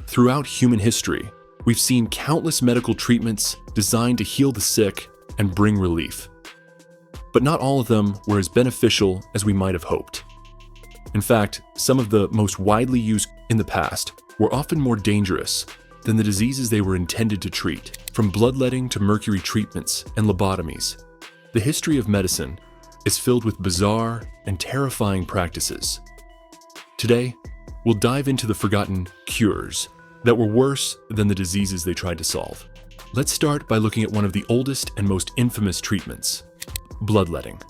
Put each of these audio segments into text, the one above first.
Throughout human history, we've seen countless medical treatments designed to heal the sick and bring relief. But not all of them were as beneficial as we might have hoped. In fact, some of the most widely used in the past were often more dangerous than the diseases they were intended to treat. From bloodletting to mercury treatments and lobotomies, the history of medicine is filled with bizarre and terrifying practices. Today, we'll dive into the forgotten cures that were worse than the diseases they tried to solve. Let's start by looking at one of the oldest and most infamous treatments: bloodletting.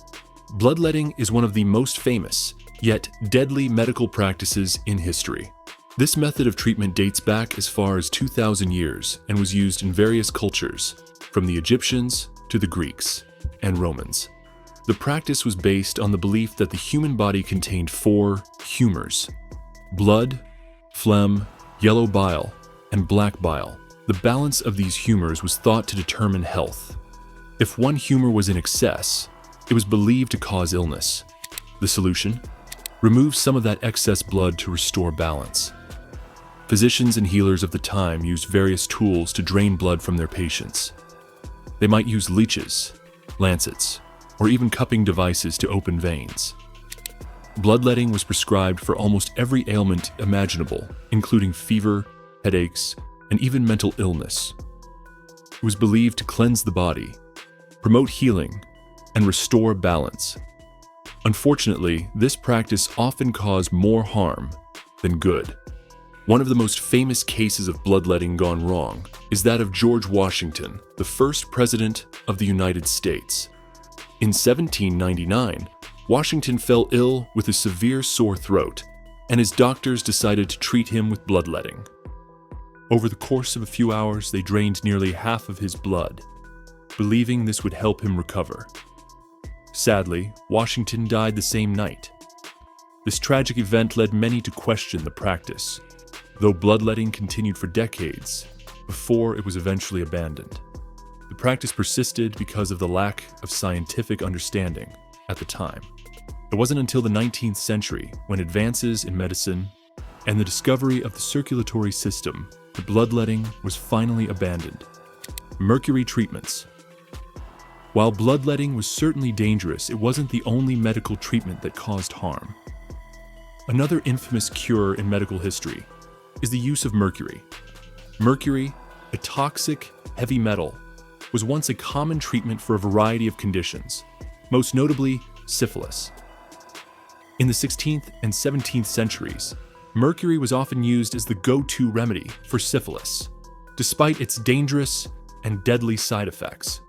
Bloodletting is one of the most famous, yet deadly medical practices in history. This method of treatment dates back as far as 2,000 years and was used in various cultures, from the Egyptians to the Greeks and Romans. The practice was based on the belief that the human body contained 4 humors: blood, phlegm, yellow bile, and black bile. The balance of these humors was thought to determine health. If one humor was in excess, it was believed to cause illness. The solution? Remove some of that excess blood to restore balance. Physicians and healers of the time used various tools to drain blood from their patients. They might use leeches, lancets, or even cupping devices to open veins. Bloodletting was prescribed for almost every ailment imaginable, including fever, headaches, and even mental illness. It was believed to cleanse the body, promote healing, and restore balance. Unfortunately, this practice often caused more harm than good. One of the most famous cases of bloodletting gone wrong is that of George Washington, the first president of the United States. In 1799, Washington fell ill with a severe sore throat, and his doctors decided to treat him with bloodletting. Over the course of a few hours, they drained nearly half of his blood, believing this would help him recover. Sadly, Washington died the same night. This tragic event led many to question the practice, though bloodletting continued for decades before it was eventually abandoned. The practice persisted because of the lack of scientific understanding at the time. It wasn't until the 19th century, when advances in medicine and the discovery of the circulatory system, that bloodletting was finally abandoned. Mercury treatments. While bloodletting was certainly dangerous, it wasn't the only medical treatment that caused harm. Another infamous cure in medical history is the use of mercury. Mercury, a toxic, heavy metal, was once a common treatment for a variety of conditions, most notably syphilis. In the 16th and 17th centuries, mercury was often used as the go-to remedy for syphilis, despite its dangerous and deadly side effects.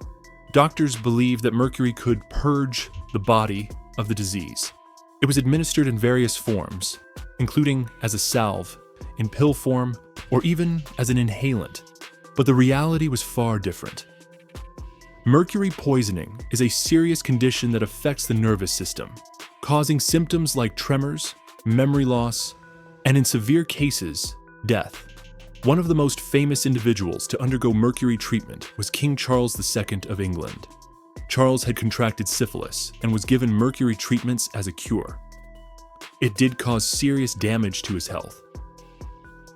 Doctors believed that mercury could purge the body of the disease. It was administered in various forms, including as a salve, in pill form, or even as an inhalant. But the reality was far different. Mercury poisoning is a serious condition that affects the nervous system, causing symptoms like tremors, memory loss, and in severe cases, death. One of the most famous individuals to undergo mercury treatment was King Charles II of England. Charles had contracted syphilis and was given mercury treatments as a cure. It did cause serious damage to his health.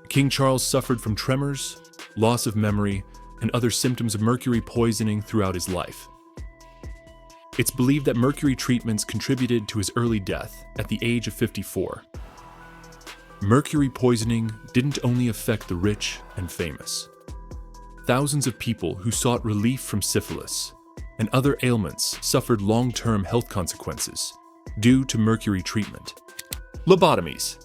King Charles suffered from tremors, loss of memory, and other symptoms of mercury poisoning throughout his life. It's believed that mercury treatments contributed to his early death at the age of 54. Mercury poisoning didn't only affect the rich and famous. Thousands of people who sought relief from syphilis and other ailments suffered long-term health consequences due to mercury treatment. Lobotomies.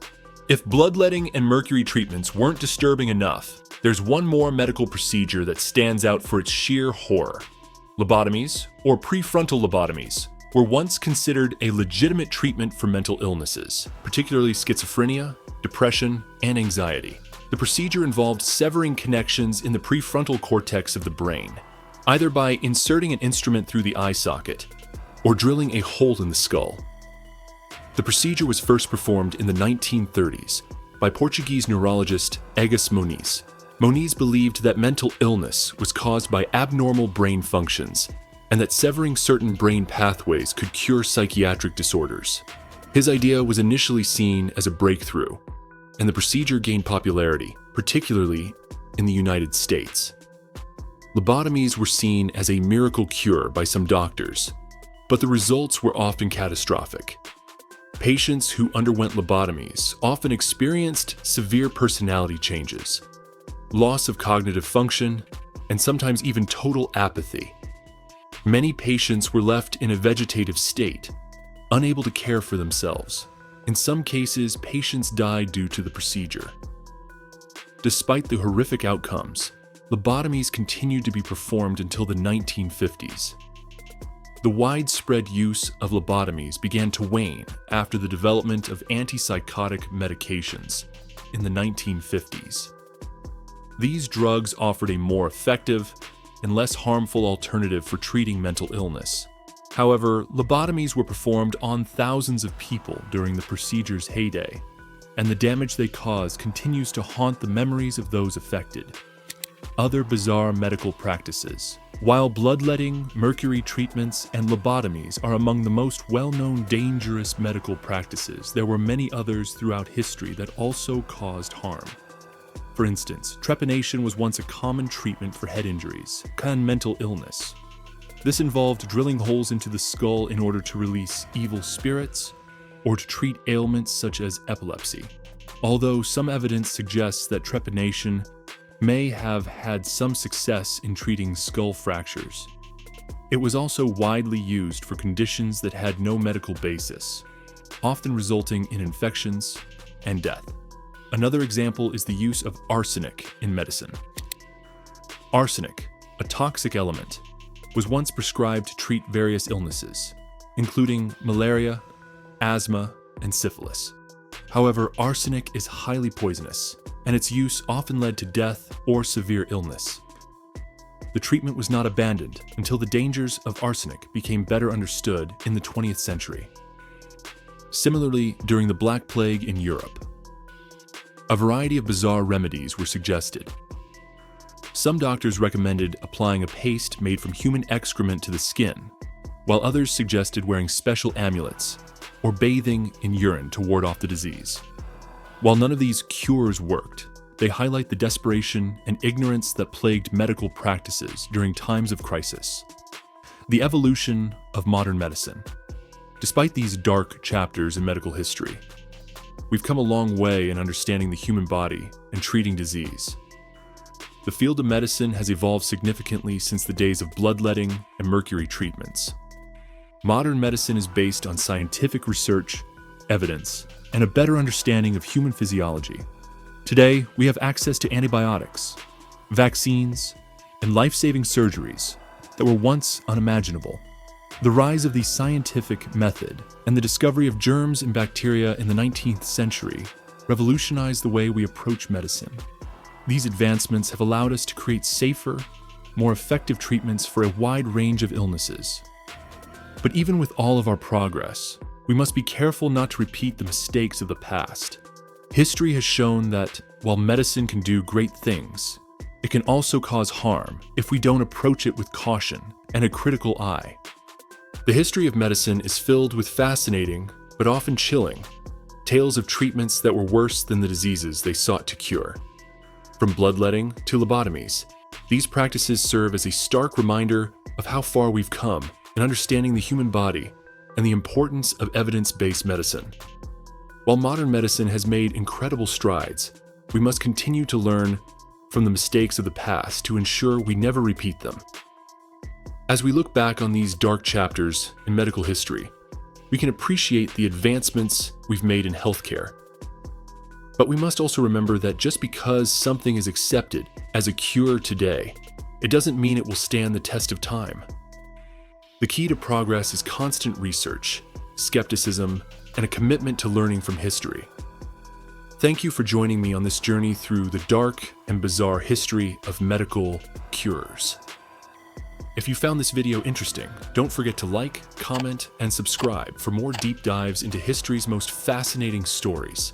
If bloodletting and mercury treatments weren't disturbing enough, there's one more medical procedure that stands out for its sheer horror. Lobotomies, or prefrontal lobotomies, were once considered a legitimate treatment for mental illnesses, particularly schizophrenia, depression, and anxiety. The procedure involved severing connections in the prefrontal cortex of the brain, either by inserting an instrument through the eye socket or drilling a hole in the skull. The procedure was first performed in the 1930s by Portuguese neurologist Egas Moniz. Moniz believed that mental illness was caused by abnormal brain functions and that severing certain brain pathways could cure psychiatric disorders. His idea was initially seen as a breakthrough, and the procedure gained popularity, particularly in the United States. Lobotomies were seen as a miracle cure by some doctors, but the results were often catastrophic. Patients who underwent lobotomies often experienced severe personality changes, loss of cognitive function, and sometimes even total apathy. Many patients were left in a vegetative state, unable to care for themselves. In some cases, patients died due to the procedure. Despite the horrific outcomes, lobotomies continued to be performed until the 1950s. The widespread use of lobotomies began to wane after the development of antipsychotic medications in the 1950s. These drugs offered a more effective and less harmful alternative for treating mental illness. However, lobotomies were performed on thousands of people during the procedure's heyday, and the damage they caused continues to haunt the memories of those affected. Other bizarre medical practices. While bloodletting, mercury treatments, and lobotomies are among the most well-known dangerous medical practices, there were many others throughout history that also caused harm. For instance, trepanation was once a common treatment for head injuries and mental illness. This involved drilling holes into the skull in order to release evil spirits or to treat ailments such as epilepsy. Although some evidence suggests that trepanation may have had some success in treating skull fractures, it was also widely used for conditions that had no medical basis, often resulting in infections and death. Another example is the use of arsenic in medicine. Arsenic, a toxic element, was once prescribed to treat various illnesses, including malaria, asthma, and syphilis. However, arsenic is highly poisonous, and its use often led to death or severe illness. The treatment was not abandoned until the dangers of arsenic became better understood in the 20th century. Similarly, during the Black Plague in Europe, a variety of bizarre remedies were suggested. Some doctors recommended applying a paste made from human excrement to the skin, while others suggested wearing special amulets or bathing in urine to ward off the disease. While none of these cures worked, they highlight the desperation and ignorance that plagued medical practices during times of crisis. The evolution of modern medicine. Despite these dark chapters in medical history, we've come a long way in understanding the human body and treating disease. The field of medicine has evolved significantly since the days of bloodletting and mercury treatments. Modern medicine is based on scientific research, evidence, and a better understanding of human physiology. Today, we have access to antibiotics, vaccines, and life-saving surgeries that were once unimaginable. The rise of the scientific method and the discovery of germs and bacteria in the 19th century revolutionized the way we approach medicine. These advancements have allowed us to create safer, more effective treatments for a wide range of illnesses. But even with all of our progress, we must be careful not to repeat the mistakes of the past. History has shown that while medicine can do great things, it can also cause harm if we don't approach it with caution and a critical eye. The history of medicine is filled with fascinating, but often chilling, tales of treatments that were worse than the diseases they sought to cure. From bloodletting to lobotomies, these practices serve as a stark reminder of how far we've come in understanding the human body and the importance of evidence-based medicine. While modern medicine has made incredible strides, we must continue to learn from the mistakes of the past to ensure we never repeat them. As we look back on these dark chapters in medical history, we can appreciate the advancements we've made in healthcare. But we must also remember that just because something is accepted as a cure today, it doesn't mean it will stand the test of time. The key to progress is constant research, skepticism, and a commitment to learning from history. Thank you for joining me on this journey through the dark and bizarre history of medical cures. If you found this video interesting, don't forget to like, comment, and subscribe for more deep dives into history's most fascinating stories.